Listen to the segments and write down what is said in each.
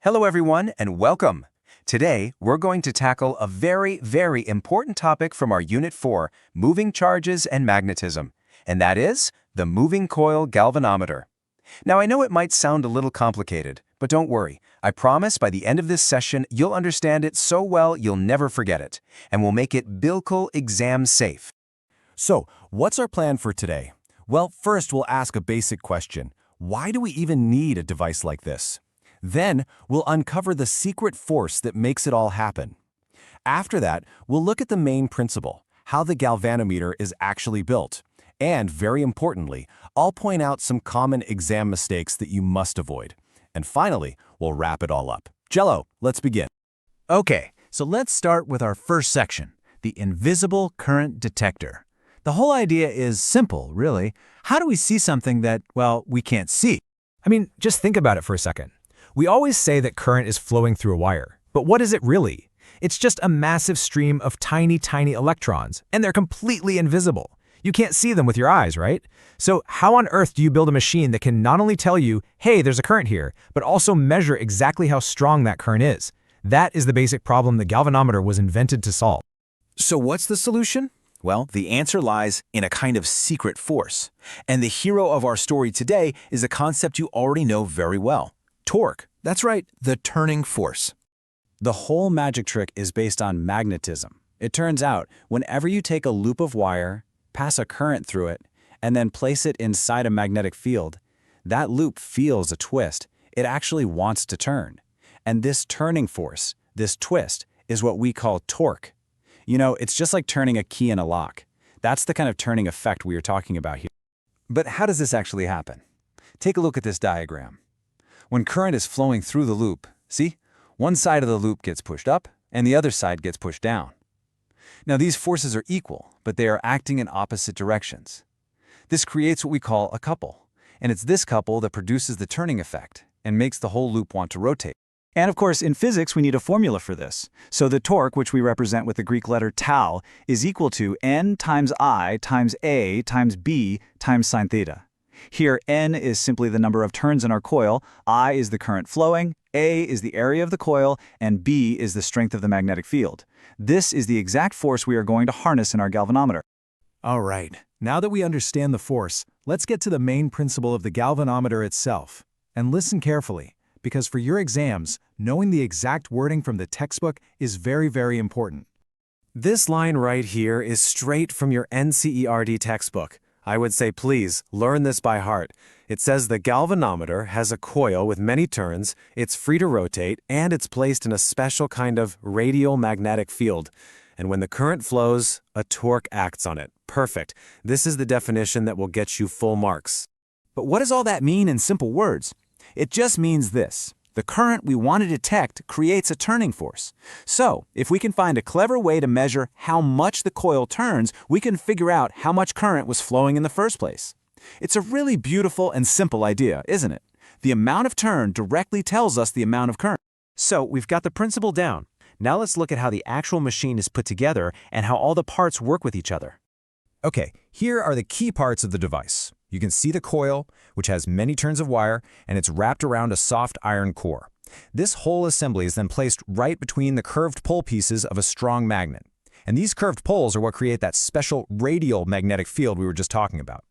Hello everyone and welcome. Today, we're going to tackle a very important topic from our Unit 4, Moving Charges and Magnetism, and that is the moving coil galvanometer. Now I know it might sound a little complicated, but don't worry. I promise by the end of this session, you'll understand it so well you'll never forget it, and we'll make it bilkul exam safe. So, what's our plan for today? Well, first we'll ask a basic question. Why do we even need a device like this? Then, we'll uncover the secret force that makes it all happen. After that, we'll look at the main principle, how the galvanometer is actually built. And, very importantly, I'll point out some common exam mistakes that you must avoid. And finally, we'll wrap it all up. Jello, let's begin. Okay, so let's start with our first section, the invisible current detector. The whole idea is simple, really. How do we see something that, well, we can't see? I mean, just think about it for a second. We always say that current is flowing through a wire, but what is it really? It's just a massive stream of tiny electrons, and they're completely invisible. You can't see them with your eyes, right? So how on earth do you build a machine that can not only tell you, hey, there's a current here, but also measure exactly how strong that current is? That is the basic problem the galvanometer was invented to solve. So what's the solution? Well, the answer lies in a kind of secret force. And the hero of our story today is a concept you already know very well. Torque. That's right, the turning force. The whole magic trick is based on magnetism. It turns out, whenever you take a loop of wire, pass a current through it, and then place it inside a magnetic field, that loop feels a twist. It actually wants to turn. And this turning force, this twist, is what we call torque. You know, it's just like turning a key in a lock. That's the kind of turning effect we are talking about here. But how does this actually happen? Take a look at this diagram. When current is flowing through the loop, see? One side of the loop gets pushed up, and the other side gets pushed down. Now these forces are equal, but they are acting in opposite directions. This creates what we call a couple, and it's this couple that produces the turning effect and makes the whole loop want to rotate. And of course, in physics, we need a formula for this. So the torque, which we represent with the Greek letter tau, is equal to N times I times A times B times sine theta. Here, N is simply the number of turns in our coil, I is the current flowing, A is the area of the coil, and B is the strength of the magnetic field. This is the exact force we are going to harness in our galvanometer. All right, now that we understand the force, let's get to the main principle of the galvanometer itself. And listen carefully, because for your exams, knowing the exact wording from the textbook is very important. This line right here is straight from your NCERT textbook. I would say please, learn this by heart. It says the galvanometer has a coil with many turns, it's free to rotate, and it's placed in a special kind of radial magnetic field. And when the current flows, a torque acts on it. Perfect. This is the definition that will get you full marks. But what does all that mean in simple words? It just means this. The current we want to detect creates a turning force. So, if we can find a clever way to measure how much the coil turns, we can figure out how much current was flowing in the first place. It's a really beautiful and simple idea, isn't it? The amount of turn directly tells us the amount of current. So, we've got the principle down. Now let's look at how the actual machine is put together and how all the parts work with each other. Okay, here are the key parts of the device. You can see the coil, which has many turns of wire, and it's wrapped around a soft iron core. This whole assembly is then placed right between the curved pole pieces of a strong magnet. And these curved poles are what create that special radial magnetic field we were just talking about.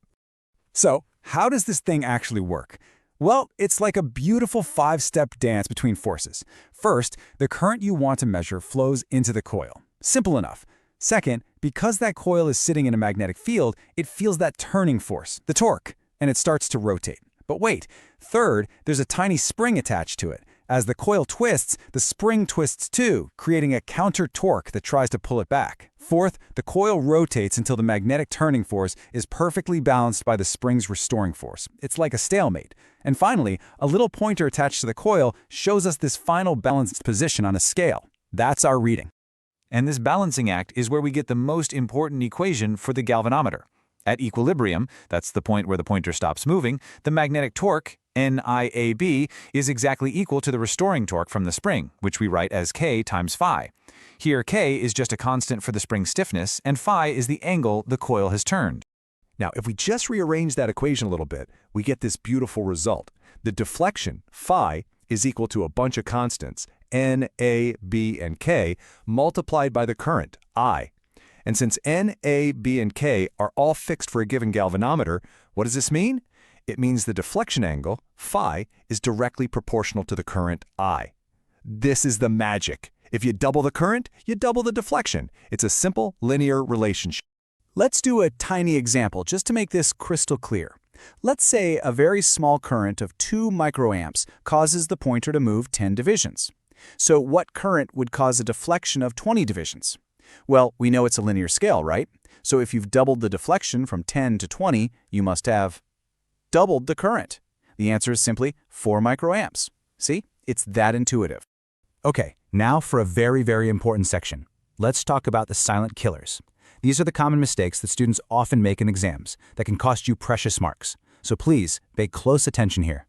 So, how does this thing actually work? Well, it's like a beautiful 5-step dance between forces. First, the current you want to measure flows into the coil. Simple enough. Second, because that coil is sitting in a magnetic field, it feels that turning force, the torque, and it starts to rotate. But wait, third, there's a tiny spring attached to it. As the coil twists, the spring twists too, creating a counter torque that tries to pull it back. Fourth, the coil rotates until the magnetic turning force is perfectly balanced by the spring's restoring force. It's like a stalemate. And finally, a little pointer attached to the coil shows us this final balanced position on a scale. That's our reading. And this balancing act is where we get the most important equation for the galvanometer. At equilibrium, that's the point where the pointer stops moving, the magnetic torque, NIAB, is exactly equal to the restoring torque from the spring, which we write as K times phi. Here K is just a constant for the spring stiffness, and phi is the angle the coil has turned. Now, if we just rearrange that equation a little bit, we get this beautiful result. The deflection, phi, is equal to a bunch of constants, N, A, B, and K, multiplied by the current, I. And since N, A, B, and K are all fixed for a given galvanometer, what does this mean? It means the deflection angle, phi, is directly proportional to the current, I. This is the magic. If you double the current, you double the deflection. It's a simple, linear relationship. Let's do a tiny example just to make this crystal clear. Let's say a very small current of 2 microamps causes the pointer to move 10 divisions. So what current would cause a deflection of 20 divisions? Well, we know it's a linear scale, right? So if you've doubled the deflection from 10 to 20, you must have doubled the current. The answer is simply 4 microamps. See? It's that intuitive. Okay, now for a very, very important section. Let's talk about the silent killers. These are the common mistakes that students often make in exams that can cost you precious marks. So please, pay close attention here.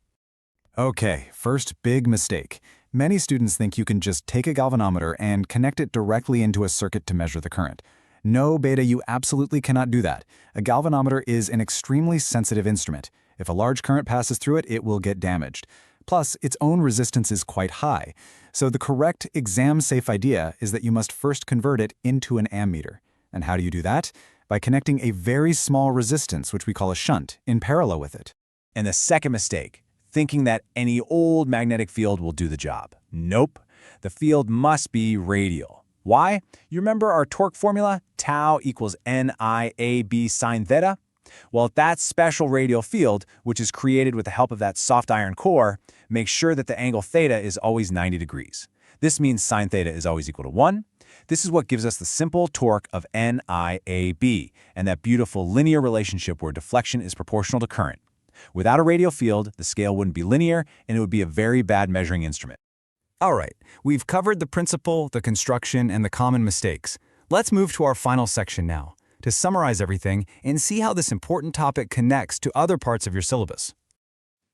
Okay, first big mistake. Many students think you can just take a galvanometer and connect it directly into a circuit to measure the current. No, beta, you absolutely cannot do that. A galvanometer is an extremely sensitive instrument. If a large current passes through it, it will get damaged. Plus, its own resistance is quite high. So the correct exam-safe idea is that you must first convert it into an ammeter. And how do you do that? By connecting a very small resistance, which we call a shunt, in parallel with it. And the second mistake, thinking that any old magnetic field will do the job. Nope. The field must be radial. Why? You remember our torque formula? Tau equals NIAB sine theta? Well, that special radial field, which is created with the help of that soft iron core, makes sure that the angle theta is always 90 degrees. This means sine theta is always equal to 1. This is what gives us the simple torque of NIAB, and that beautiful linear relationship where deflection is proportional to current. Without a radial field, the scale wouldn't be linear, and it would be a very bad measuring instrument. All right, we've covered the principle, the construction, and the common mistakes. Let's move to our final section now, to summarize everything and see how this important topic connects to other parts of your syllabus.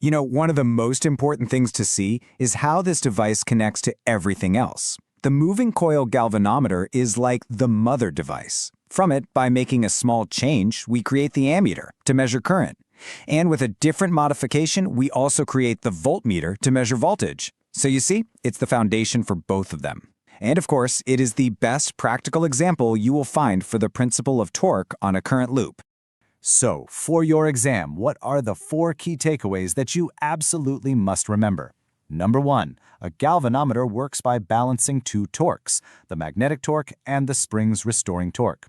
You know, one of the most important things to see is how this device connects to everything else. The moving coil galvanometer is like the mother device. From it, by making a small change, we create the ammeter to measure current. And with a different modification, we also create the voltmeter to measure voltage. So you see, it's the foundation for both of them. And of course, it is the best practical example you will find for the principle of torque on a current loop. So, for your exam, what are the 4 key takeaways that you absolutely must remember? Number 1, a galvanometer works by balancing 2 torques, the magnetic torque and the spring's restoring torque.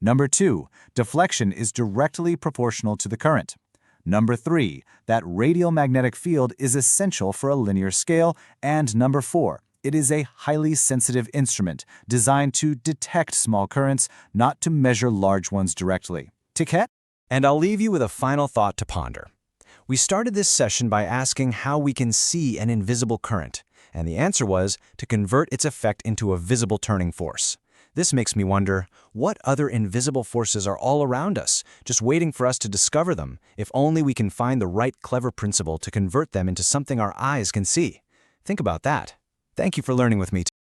Number 2, deflection is directly proportional to the current. Number 3, that radial magnetic field is essential for a linear scale. And number 4, it is a highly sensitive instrument designed to detect small currents, not to measure large ones directly. Ticket? And I'll leave you with a final thought to ponder. We started this session by asking how we can see an invisible current, and the answer was to convert its effect into a visible turning force. This makes me wonder, what other invisible forces are all around us, just waiting for us to discover them, if only we can find the right clever principle to convert them into something our eyes can see? Think about that. Thank you for learning with me today.